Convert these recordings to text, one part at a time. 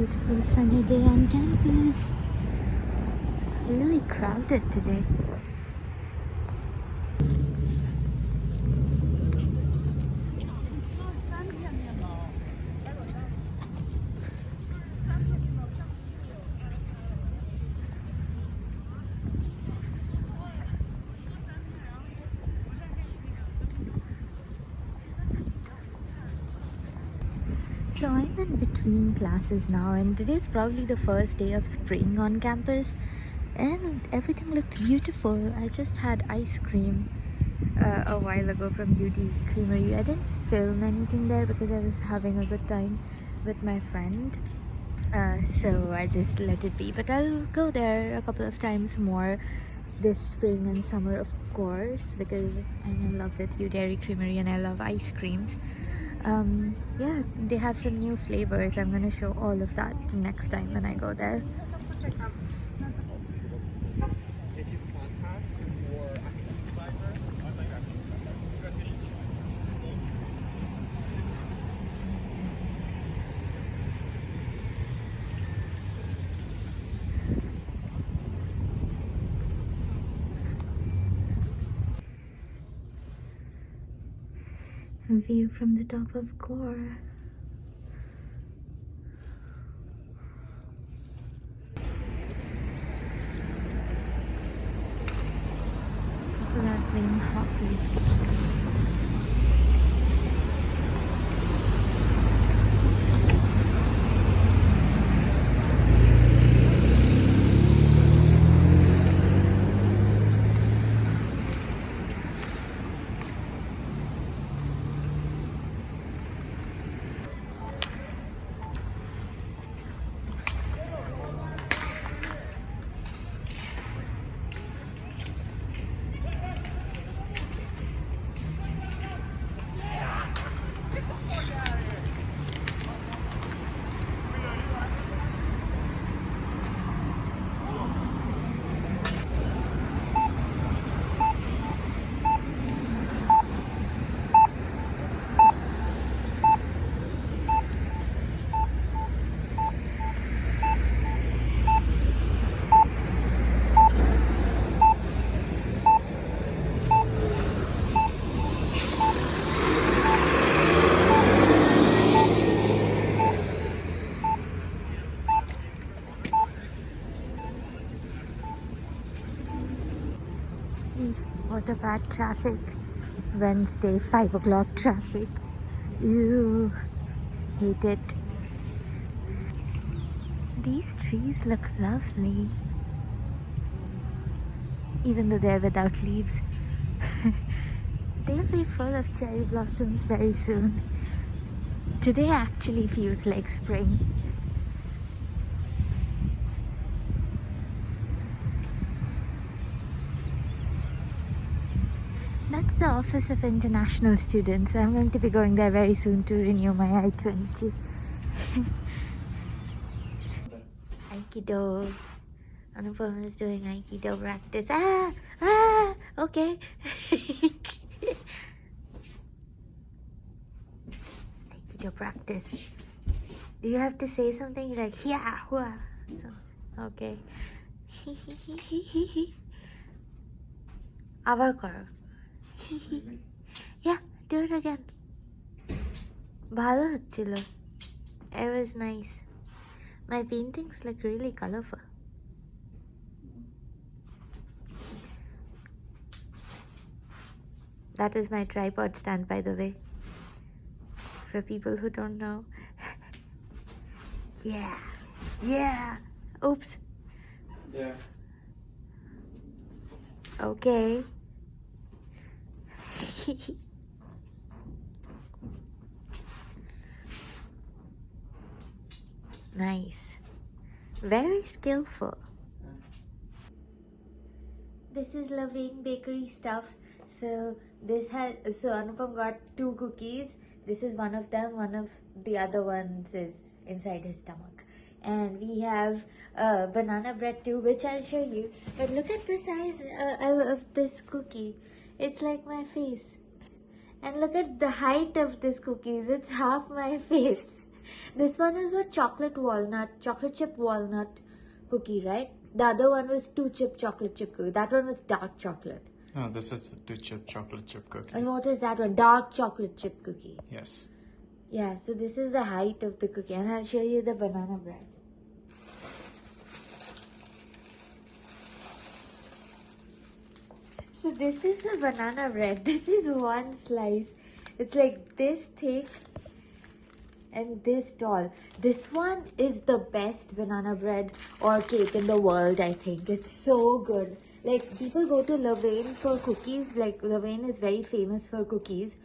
beautiful sunny day on campus. Really crowded today. So I'm in between classes now, and today's probably the first day of spring on campus, and everything looks beautiful. I just had ice cream a while ago from UD Creamery. I didn't film anything there because I was having a good time with my friend, so I just let it be. But I'll go there a couple of times more this spring and summer, of course, because I'm in love with UD Creamery and I love ice creams. Yeah, they have some new flavors. I'm gonna show all of that next time when I go there. View from the top of Gore. People are playing hockey. What a bad traffic. Wednesday, 5 o'clock traffic. Ew, hate it. These trees look lovely, even though they're without leaves. They'll be full of cherry blossoms very soon. Today actually feels like spring. That's the Office of International Students. I'm going to be going there very soon to renew my I-20. Aikido. Anupam is doing Aikido practice. Okay. Aikido practice. Do you have to say something like yeah, hua? So, okay. আবার করো. Yeah, do it again. ভালো হচ্ছিল. It was nice. My paintings look really colorful. That is my tripod stand, by the way, for people who don't know. Yeah. Oops. Yeah. Okay. Nice. Very skillful. This is Loving bakery stuff. So Anupam got 2 cookies. This is one of them. One of the other ones is inside his stomach. And we have banana bread too, which I'll show you. But look at the size of this cookie. It's like my face. And look at the height of this cookies. It's half my face. This one is a chocolate chip walnut cookie, right? The other one was 2-chip chocolate chip cookie. That one was dark chocolate. No, this is the 2-chip chocolate chip cookie. And what is that one? Dark chocolate chip cookie. Yes. Yeah, so this is the height of the cookie. And I'll show you the banana bread. So this is the banana bread. This is one slice. It's like this thick and this tall. This one is the best banana bread or cake in the world, I think. It's so good. Like, people go to Delaware for cookies. Like, Delaware is very famous for cookies.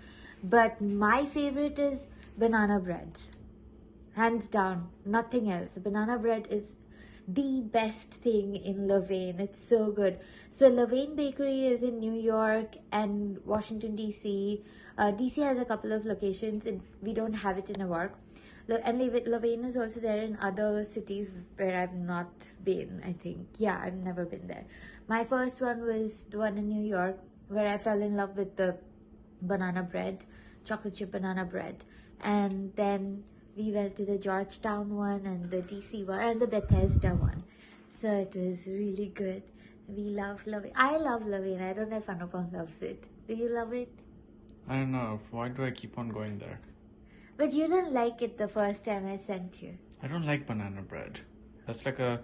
But my favorite is banana breads. Hands down. Nothing else. Banana bread is the best thing in Delaware. It's so good. So Delaware Bakery is in New York and Washington DC. DC has a couple of locations and we don't have it in Newark. And Delaware is also there in other cities where I've not been, I think. Yeah, I've never been there. My first one was the one in New York where I fell in love with the banana bread, chocolate chip banana bread. And then we went to the Georgetown one and the DC one and the Bethesda one. So it was really good. We love Delaware. I love Delaware. I don't know if Anupam loves it. Do you love it? I don't know. Why do I keep on going there? But you didn't like it the first time I sent you. I don't like banana bread. That's like a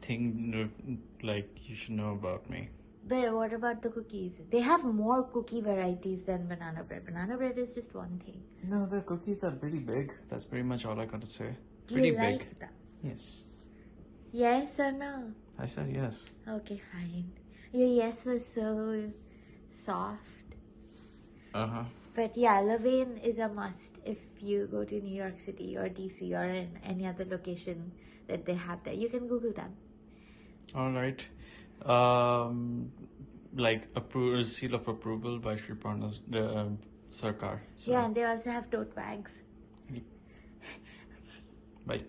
thing like you should know about me. But what about the cookies? They have more cookie varieties than banana bread. Banana bread is just one thing. No, the cookies are pretty big. That's pretty much all I got to say. Do Pretty you big. like them? Yes. Yes or no? I said yes. Okay, fine. Your yes was so soft. Uh-huh. But yeah, Delaware is a must if you go to New York City or DC or in any other location that they have there. You can Google them. All right. Like seal of approval by Shri Parnas Sarkar. So, Yeah, and they also have tote bags. bye.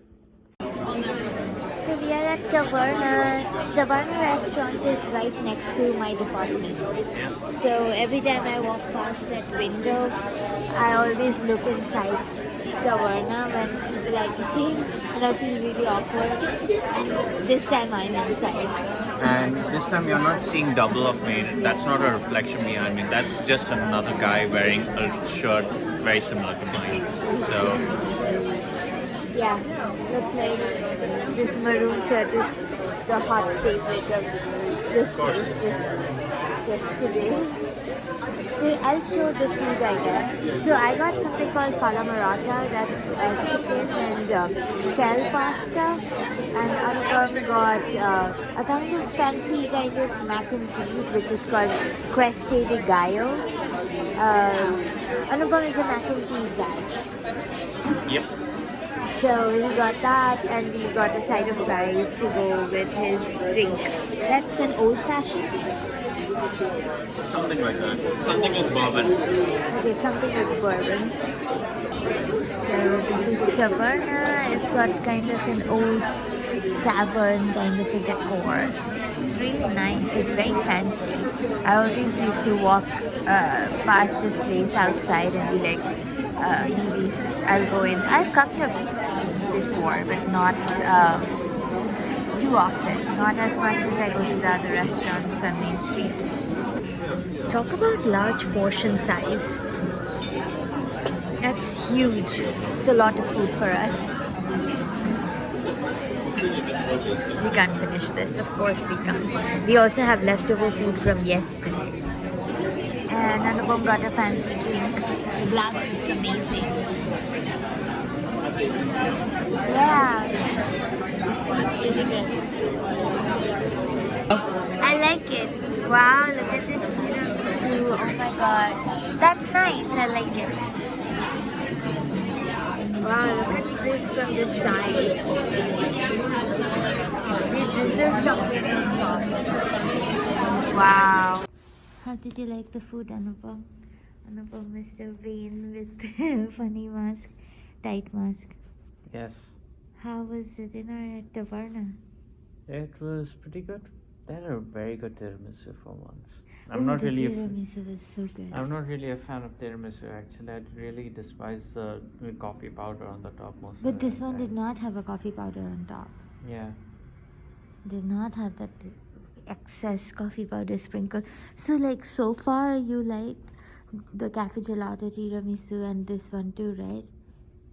So we are at Taverna. Taverna restaurant is right next to my department. So every time I walk past that window, I always look inside Taverna when people are eating, and I feel really awkward. And this time I'm inside. And this time you're not seeing double of me. That's not a reflection behind me. That's just another guy wearing a shirt very similar to mine. So Yeah, looks like this maroon shirt is the hot favorite of this place this today. Okay, I'll show the food I get. So I got something called palamarata, that's chicken and shell pasta. And Anupam got a kind of fancy kind of mac and cheese, which is called Cueste de Gallo. Anupam is a mac and cheese guy. yep. So we got that and we got a side of fries to go with his drink. That's an old fashioned? Something like that. Something with bourbon. Okay, something with bourbon. So this is Taverna. It's got kind of an old tavern kind of a decor. It's really nice. It's very fancy. I always used to walk past this place outside and be like, maybe I'll go in. I've come here before, but not too often. Not as much as I go to the other restaurants on Main Street. Talk about large portion size. That's huge. It's a lot of food for us. We can't finish this. Of course we can't. We also have leftover food from yesterday. And Anupam got a fancy drink. The glass looks amazing. Yeah. Looks really good. I like it. Wow, look at this tiramisu. Oh my god. That's nice. I like it. Wow, look at this from the side. We drizzle something on top. Wow. How did you like the food, Anupam? Anupam, Mr. Vain with funny mask, tight mask. Yes. How was the dinner at Taverna? It was pretty good. They had a very good tiramisu for once. I'm not the really. tiramisu was so good. I'm not really a fan of tiramisu. Actually, I really despise the coffee powder on the top most of But the this one time. did not have a coffee powder on top. Yeah. Did not have that excess coffee powder sprinkle. So like so far you liked the cafe gelato tiramisu and this one too, right?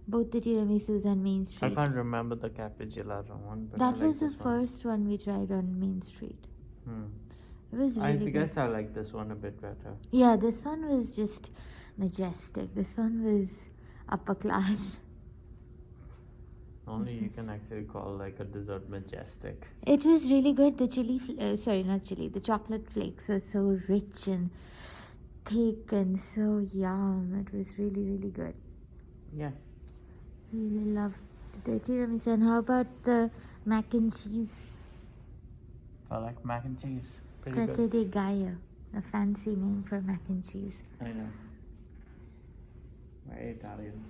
Both the tiramisus on Main I Street. can't remember the cafe gelato one, but That I like was the this one. first one we tried on Main Street. Hmm. It was I really good. guess I like this one a bit better. Yeah, this one was just majestic. This one was upper class. Only you can actually call like a dessert majestic. It was really good. The sorry, not chili. The chocolate flakes were so rich and thick and so yum. It was really, really good. Yeah. Really loved the tiramisu. And how about the mac and cheese? I like mac and cheese. Pretty Fette good. de Gallo, the fancy name for mac and cheese. I know. Very Italian.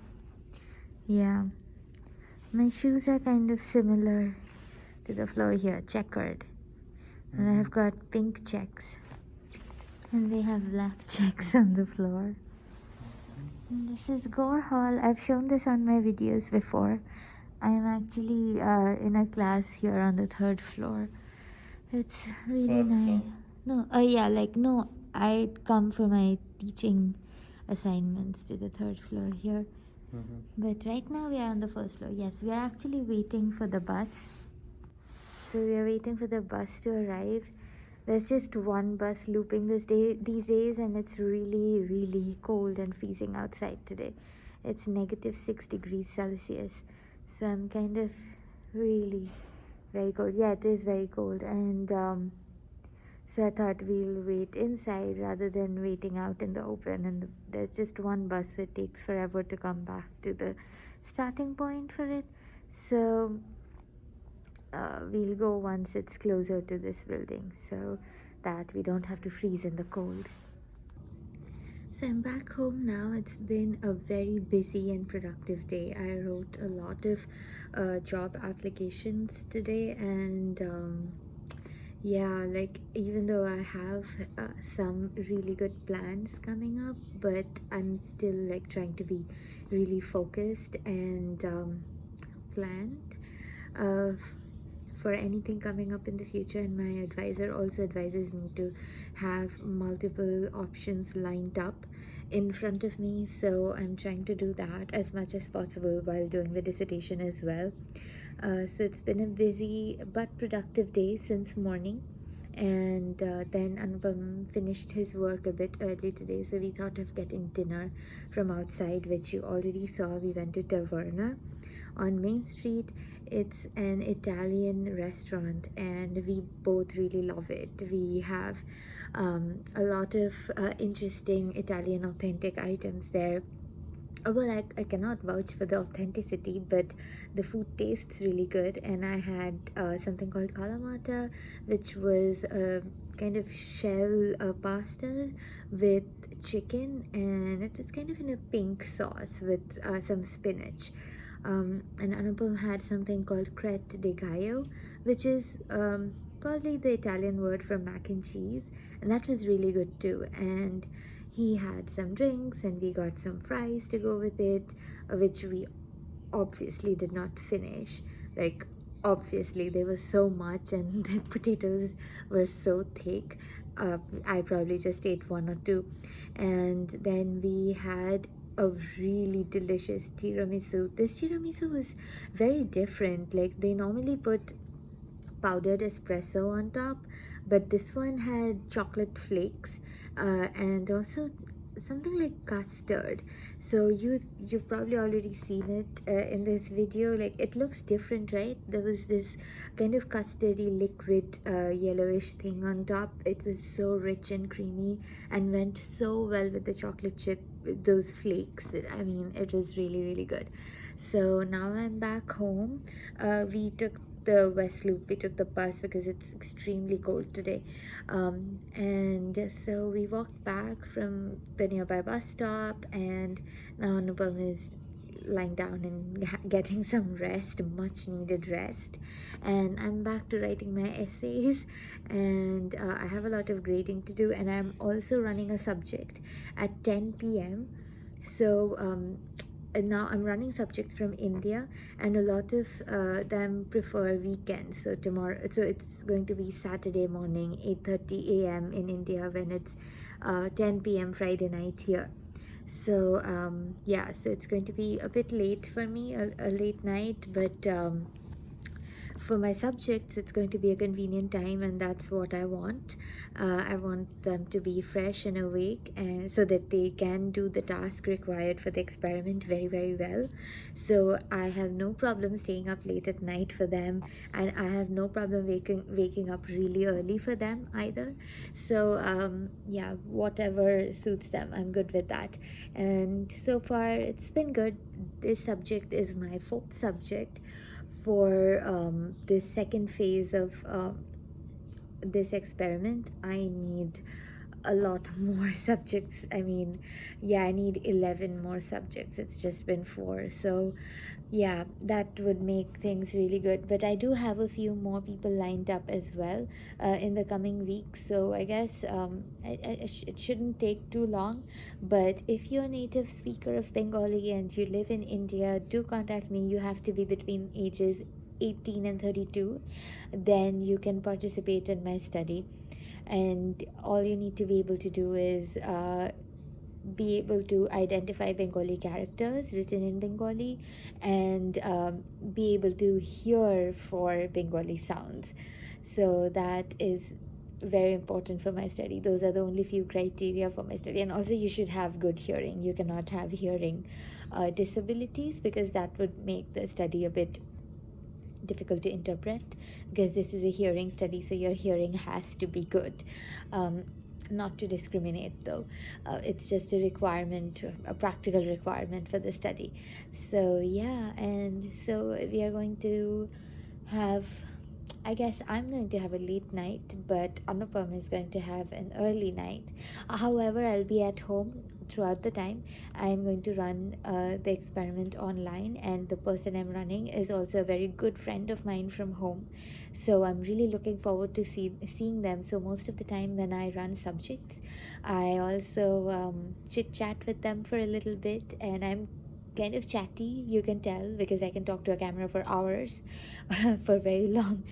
Yeah. My shoes are kind of similar to the floor here, checkered. And I have got pink checks. And they have black checks on the floor. And this is Gore Hall. I've shown this on my videos before. I am actually in a class here on the 3rd floor. It's really First nice. floor? No, yeah, like no, I come for my teaching assignments to the 3rd floor here. But right now we are on the 1st floor. Yes, we are actually waiting for the bus. So we are waiting for the bus to arrive. There's just one bus looping these days, and it's really, really cold and freezing outside today. It's negative 6 degrees Celsius. So I'm kind of really very cold. Yeah, it is very cold. And so I thought we'll wait inside rather than waiting out in the open. And there's just one bus, so it takes forever to come back to the starting point for it. So we'll go once it's closer to this building so that we don't have to freeze in the cold. So I'm back home now. It's been a very busy and productive day. I wrote a lot of job applications today, and yeah, like even though I have some really good plans coming up, but I'm still like trying to be really focused and planned for anything coming up in the future. And my advisor also advises me to have multiple options lined up in front of me, so I'm trying to do that as much as possible while doing the dissertation as well. So it's been a busy but productive day since morning. And then Anupam finished his work a bit early today, so we thought of getting dinner from outside, which you already saw. We went to Delaware on Main Street. It's an Italian restaurant and we both really love it. We have a lot of interesting Italian authentic items there. Well, I cannot vouch for the authenticity, but the food tastes really good. And I had something called calamata, which was a kind of shell pasta with chicken, and it was kind of in a pink sauce with some spinach. And Anupam had something called crête de gallo, which is probably the Italian word for mac and cheese, and that was really good too. And he had some drinks and we got some fries to go with it, which we obviously did not finish. Like, obviously, there was so much and the potatoes were so thick. I probably just ate one or two. And then we had a really delicious tiramisu. This tiramisu was very different. Like, they normally put powdered espresso on top, but this one had chocolate flakes and also something like custard. So you've probably already seen it in this video. Like, it looks different, right? There was this kind of custardy liquid yellowish thing on top. It was so rich and creamy and went so well with the chocolate chip, those flakes. I mean, it was really, really good. So now I'm back home. We took the West Loop. We took the bus because it's extremely cold today, and so we walked back from the nearby bus stop, and now Anupam is lying down and getting some rest, much needed rest. And I'm back to writing my essays, and I have a lot of grading to do, and I'm also running a subject at 10 p.m. So and now I'm running subjects from India, and a lot of them prefer weekends. So tomorrow, so it's going to be Saturday morning, 8:30 a.m. in India, when it's 10 p.m. Friday night here. So yeah, so it's going to be a bit late for me, a late night, but for my subjects it's going to be a convenient time, and that's what I want. I want them to be fresh and awake, and so that they can do the task required for the experiment very, very well. So I have no problem staying up late at night for them, and I have no problem waking up really early for them either. So yeah, whatever suits them, I'm good with that. And so far it's been good. This subject is my fourth subject for this second phase of this experiment. I need a lot more subjects. I mean, yeah, I need 11 more subjects. It's just been 4. So yeah, that would make things really good. But I do have a few more people lined up as well in the coming weeks. So I guess it shouldn't take too long. But if you're a native speaker of Bengali and you live in India, do contact me. You have to be between ages 18 and 32. Then you can participate in my study. And all you need to be able to do is be able to identify Bengali characters written in Bengali, and be able to hear for Bengali sounds. So that is very important for my study. Those are the only few criteria for my study. And also, you should have good hearing. You cannot have hearing disabilities, because that would make the study a bit difficult to interpret, because this is a hearing study, so your hearing has to be good. Not to discriminate though, it's just a requirement, a practical requirement for the study. So yeah, and so we are going to have, I guess I'm going to have a late night, but Anupam is going to have an early night. However, I'll be at home throughout the time. I'm going to run the experiment online, and the person I'm running is also a very good friend of mine from home. So I'm really looking forward to seeing them. So most of the time when I run subjects, I also chit chat with them for a little bit, and I'm kind of chatty, you can tell, because I can talk to a camera for hours for very long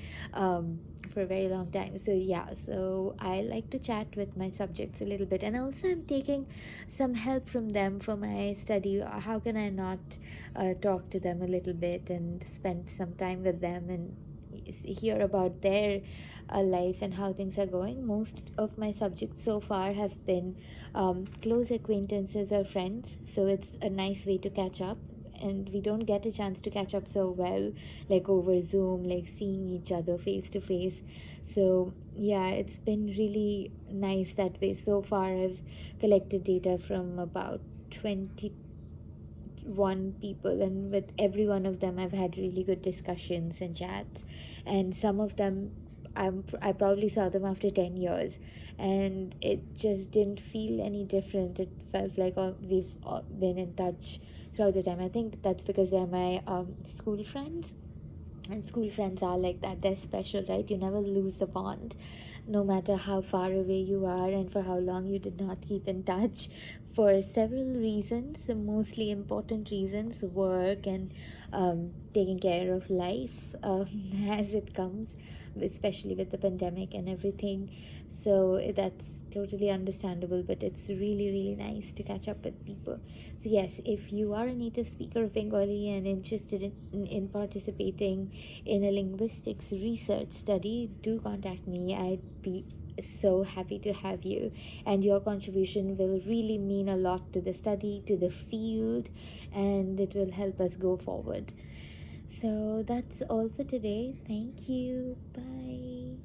for a very long time. So yeah, so I like to chat with my subjects a little bit, and also I'm taking some help from them for my study. How can I not talk to them a little bit and spend some time with them and hear about their life and how things are going. Most of my subjects so far have been close acquaintances or friends, so it's a nice way to catch up, and we don't get a chance to catch up so well, like over Zoom, like seeing each other face to face. So yeah, it's been really nice that way. So far I've collected data from about 21 people, and with every one of them I've had really good discussions and chats, and some of them I probably saw them after 10 years, and it just didn't feel any different. It felt like we've all been in touch throughout the time. I think that's because they're my school friends, and school friends are like that. They're special, right? You never lose the bond, no matter how far away you are and for how long you did not keep in touch, for several reasons, mostly important reasons: work and taking care of life as it comes, especially with the pandemic and everything. So that's totally understandable, but it's really, really nice to catch up with people. So yes, if you are a native speaker of Bengali and interested in participating in a linguistics research study, do contact me. I'd be so happy to have you, and your contribution will really mean a lot to the study, to the field, and it will help us go forward. So that's all for today. Thank you. Bye.